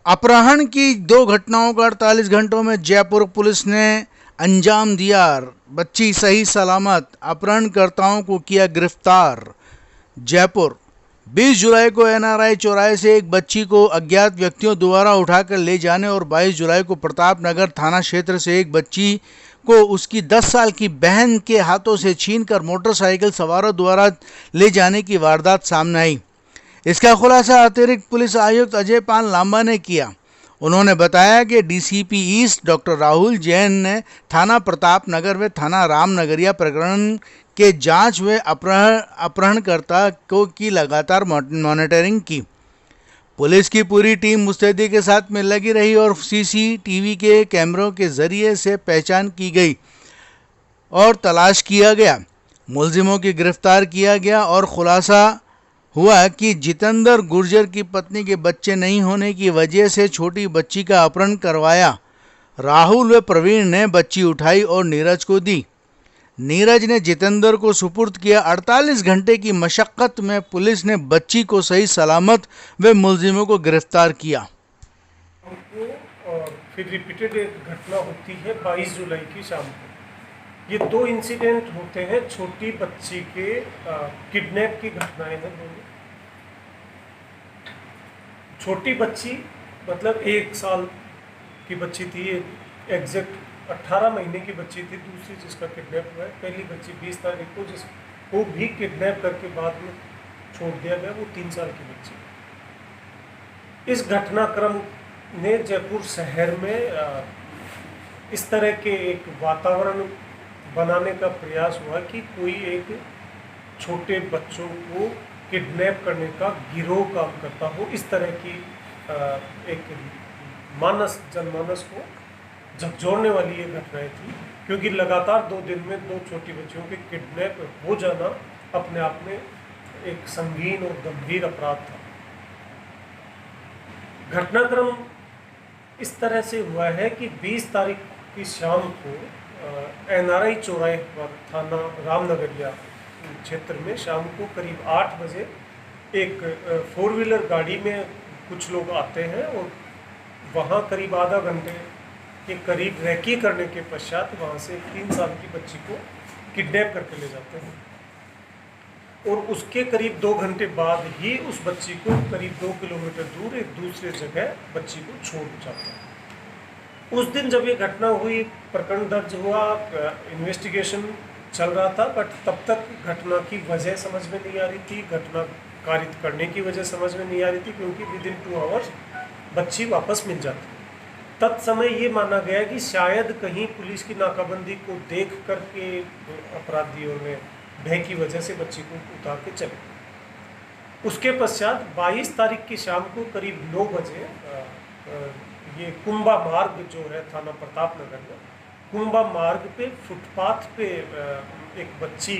अपहरण की दो घटनाओं का 48 घंटों में जयपुर पुलिस ने अंजाम दिया। बच्ची सही सलामत, अपहरणकर्ताओं को किया गिरफ्तार। जयपुर 20 जुलाई को एनआरआई चौराहे से एक बच्ची को अज्ञात व्यक्तियों द्वारा उठाकर ले जाने और 22 जुलाई को प्रताप नगर थाना क्षेत्र से एक बच्ची को उसकी 10 साल की बहन के हाथों से छीनकर मोटरसाइकिल सवारों द्वारा ले जाने की वारदात सामने आई। इसका खुलासा अतिरिक्त पुलिस आयुक्त अजय पाल लांबा ने किया। उन्होंने बताया कि DCP east doctor Rahul Jain ने थाना प्रताप नगर व थाना रामनगरिया प्रकरण के जांच व अपहरणकर्ता को की लगातार मॉनिटरिंग की। पुलिस की पूरी टीम मुस्तैदी के साथ में लगी रही और सीसीटीवी के कैमरों के जरिए से पहचान की गई और तलाश किया गया। मुलजिमों की गिरफ्तार किया गया और खुलासा हुआ कि जितेंद्र गुर्जर की पत्नी के बच्चे नहीं होने की वजह से छोटी बच्ची का अपहरण करवाया। राहुल व प्रवीण ने बच्ची उठाई और नीरज को दी। नीरज ने जितेंद्र को सुपुर्द किया। 48 घंटे की मशक्कत में पुलिस ने बच्ची को सही सलामत व मुलजिमों को गिरफ्तार किया। फिर रिपीटेड एक घटना होती है 22 जुलाई की शाम को। ये दो इंसिडेंट होते हैं छोटी बच्ची के किडनैप की घटनाएं हैं दोनों। छोटी बच्ची मतलब 1 साल की बच्ची थी, एग्जैक्ट 18 महीने की बच्ची थी दूसरी जिसका किडनैप हुआ है। पहली बच्ची 20 तारीख को जिसको भी किडनैप करके बाद में छोड़ दिया गया, वो 3 साल की बच्ची। इस घटनाक्रम ने जयपुर शहर में इस तरह के एक वातावरण बनाने का प्रयास हुआ कि कोई एक छोटे बच्चों को किडनैप करने का गिरोह काम करता हो। इस तरह की एक जनमानस को झकझोरने वाली ये घटनाएं थी, क्योंकि लगातार 2 दिन में 2 छोटी बच्चियों के किडनैप हो जाना अपने आप में एक संगीन और गंभीर अपराध था। घटनाक्रम इस तरह से हुआ है कि 20 तारीख की शाम को एनआरआई चौराहे पर थाना रामनगरिया क्षेत्र में शाम को करीब 8 बजे एक 4 व्हीलर गाड़ी में कुछ लोग आते हैं और वहाँ करीब आधा घंटे के करीब रेकी करने के पश्चात वहाँ से 3 साल की बच्ची को किडनैप करके ले जाते हैं और उसके करीब 2 घंटे बाद ही उस बच्ची को करीब 2 किलोमीटर दूर एक दूसरे जगह बच्ची को छोड़ जाते हैं। उस दिन जब ये घटना हुई, प्रकरण दर्ज हुआ, इन्वेस्टिगेशन चल रहा था, बट तब तक घटना की वजह समझ में नहीं आ रही थी, घटना कारित करने की वजह समझ में नहीं आ रही थी, क्योंकि विदिन 2 आवर्स बच्ची वापस मिल जाती। तत्समय ये माना गया कि शायद कहीं पुलिस की नाकाबंदी को देख करके अपराधियों ने भय की वजह से बच्ची को उतार के चले। उसके पश्चात 22 तारीख की शाम को करीब 9 बजे ये कुंभा मार्ग जो है थाना प्रताप नगर में, कुंभा मार्ग पे फुटपाथ पे एक बच्ची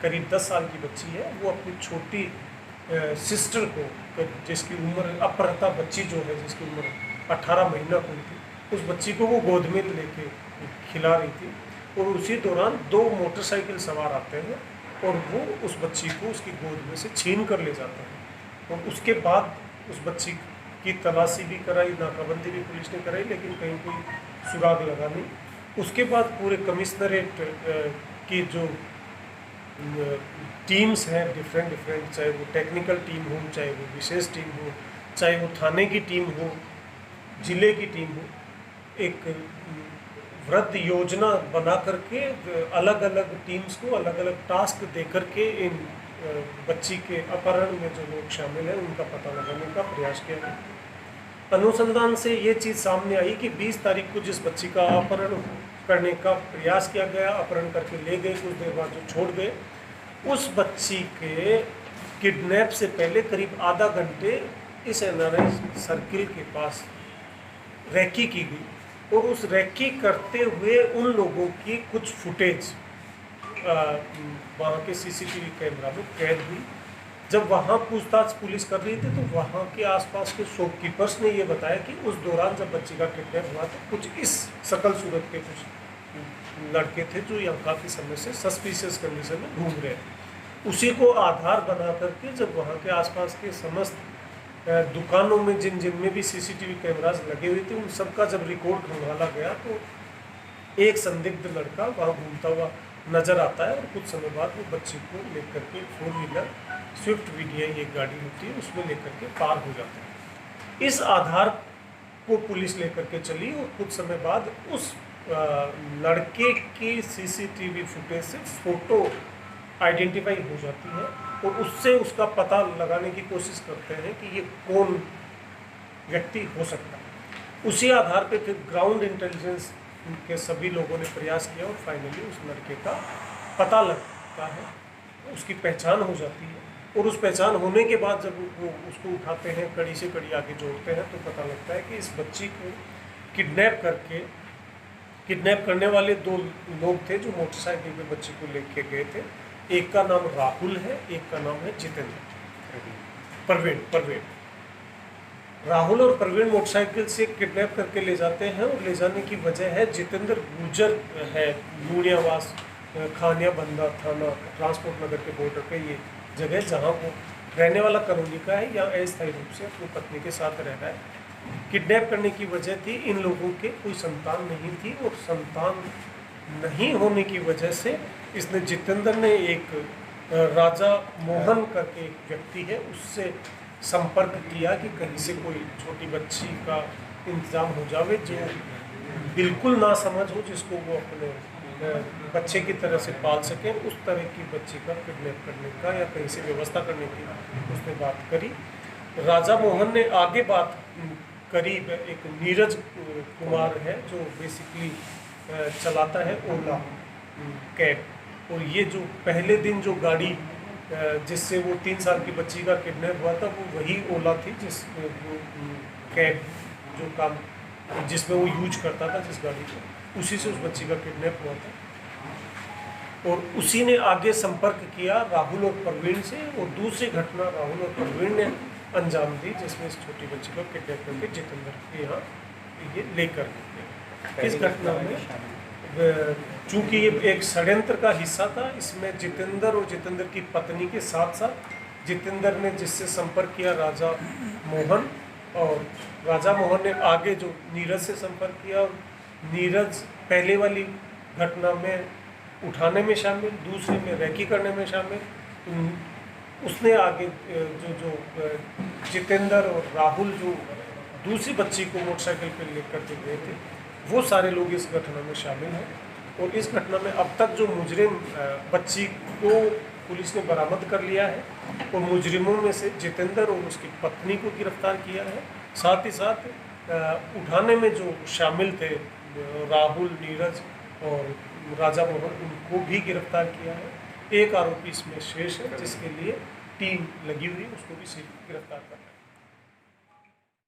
करीब 10 साल की बच्ची है, वो अपनी छोटी सिस्टर को, जिसकी उम्र अपहृता बच्ची जो है जिसकी उम्र 18 महीना हुई थी, उस बच्ची को वो गोद में लेके खिला रही थी और उसी दौरान 2 मोटरसाइकिल सवार आते हैं और वो उस बच्ची को उसकी गोद में से छीन कर ले जाते हैं। और उसके बाद उस बच्ची की तलाशी भी कराई, नाकाबंदी भी पुलिस ने कराई, लेकिन कहीं कोई सुराग लगा नहीं। उसके बाद पूरे कमिश्नरेट की जो टीम्स हैं डिफरेंट, चाहे वो टेक्निकल टीम हो, चाहे वो विशेष टीम हो, चाहे वो थाने की टीम हो, जिले की टीम हो, एक वृद्ध योजना बना करके अलग अलग टीम्स को अलग अलग टास्क दे करके इन बच्ची के अपहरण में जो लोग शामिल हैं उनका पता लगाने का प्रयास किया गया। अनुसंधान से ये चीज़ सामने आई कि 20 तारीख को जिस बच्ची का अपहरण करने का प्रयास किया गया, अपहरण करके ले गए, कुछ देर बाद जो छोड़ गए, उस बच्ची के किडनैप से पहले करीब आधा घंटे इस एनआरआई सर्किल के पास रेकी की गई और उस रेकी करते हुए उन लोगों की कुछ फुटेज वहाँ के सीसीटीवी कैमरा में कैद हुई। जब वहाँ पूछताछ पुलिस कर रही थी तो वहाँ के आसपास के शॉपकीपर्स ने ये बताया कि उस दौरान जब बच्ची का किडनैप हुआ तो कुछ इस शकल सूरत के कुछ लड़के थे जो यहाँ काफ़ी समय से सस्पिशियस कंडीशन में घूम रहे थे। उसी को आधार बना करके जब वहाँ के आसपास के समस्त दुकानों में जिनमें भी सीसीटीवी कैमरास लगे हुए थे उन सबका जब रिकॉर्ड खंगाला गया तो एक संदिग्ध लड़का वहाँ घूमता हुआ नजर आता है और कुछ समय बाद वो बच्ची को लेकर के 4 व्हीलर स्विफ्ट VDI एक गाड़ी होती है उसमें लेकर के पार हो जाता है। इस आधार को पुलिस लेकर के चली और कुछ समय बाद उस लड़के की सीसीटीवी फुटेज से फोटो आइडेंटिफाई हो जाती है और उससे उसका पता लगाने की कोशिश करते हैं कि ये कौन व्यक्ति हो सकता है। उसी आधार पे फिर ग्राउंड इंटेलिजेंस के सभी लोगों ने प्रयास किया और फाइनली उस लड़के का पता लगता है, उसकी पहचान हो जाती है और उस पहचान होने के बाद जब वो उसको उठाते हैं, कड़ी से कड़ी आगे जोड़ते हैं तो पता लगता है कि इस बच्ची को किडनैप करने वाले 2 लोग थे जो मोटरसाइकिल पे बच्ची को लेके गए थे। एक का नाम राहुल है, एक का नाम है जितेंद्र। परवीन राहुल और प्रवीण मोटरसाइकिल से किडनैप करके ले जाते हैं और ले जाने की वजह है जितेंद्र गुर्जर है, लूणियावास खानिया बंदा थाना ट्रांसपोर्ट नगर के बॉर्डर पे ये जगह जहाँ वो रहने वाला कॉलोनी का है या अस्थायी रूप से अपनी पत्नी के साथ रह रहा है। किडनैप करने की वजह थी इन लोगों के कोई संतान नहीं थी और संतान नहीं होने की वजह से इसने जितेंद्र ने एक राजा मोहन करके एक व्यक्ति है उससे संपर्क किया कि कहीं से कोई छोटी बच्ची का इंतज़ाम हो जावे जो बिल्कुल ना समझ हो, जिसको वो अपने बच्चे की तरह से पाल सकें, उस तरह की बच्ची का किडनैप करने का या कहीं से व्यवस्था करने की उसने बात करी। राजा मोहन ने आगे बात करी, एक नीरज कुमार है जो बेसिकली चलाता है ओला कैब और ये जो पहले दिन जो गाड़ी जिससे वो 3 साल की बच्ची का किडनैप हुआ था वो वही ओला थी जिस कैब जो काम जिसमें वो यूज करता था जिस गाड़ी को, उसी से उस बच्ची का किडनैप हुआ था और उसी ने आगे संपर्क किया राहुल और प्रवीण से और दूसरी घटना राहुल और प्रवीण ने अंजाम दी जिसमें इस छोटी बच्ची को किडनैप करके जितेंद्र के यहाँ ये लेकर गए। इस घटना में चूँकि ये एक षड्यंत्र का हिस्सा था, इसमें जितेंद्र और जितेंद्र की पत्नी के साथ साथ जितेंद्र ने जिससे संपर्क किया राजा मोहन और राजा मोहन ने आगे जो नीरज से संपर्क किया और नीरज पहले वाली घटना में उठाने में शामिल, दूसरे में रेकी करने में शामिल, उसने आगे जो जितेंद्र और राहुल जो दूसरी बच्ची को मोटरसाइकिल पर लेकर के गए थे वो सारे लोग इस घटना में शामिल हैं और इस घटना में अब तक जो मुजरिम बच्ची को पुलिस ने बरामद कर लिया है और मुजरिमों में से जितेंद्र और उसकी पत्नी को गिरफ्तार किया है, साथ ही साथ उठाने में जो शामिल थे राहुल, नीरज और राजा मोहन उनको भी गिरफ्तार किया है। एक आरोपी इसमें शेष है जिसके लिए टीम लगी हुई है, उसको भी गिरफ्तार करना है।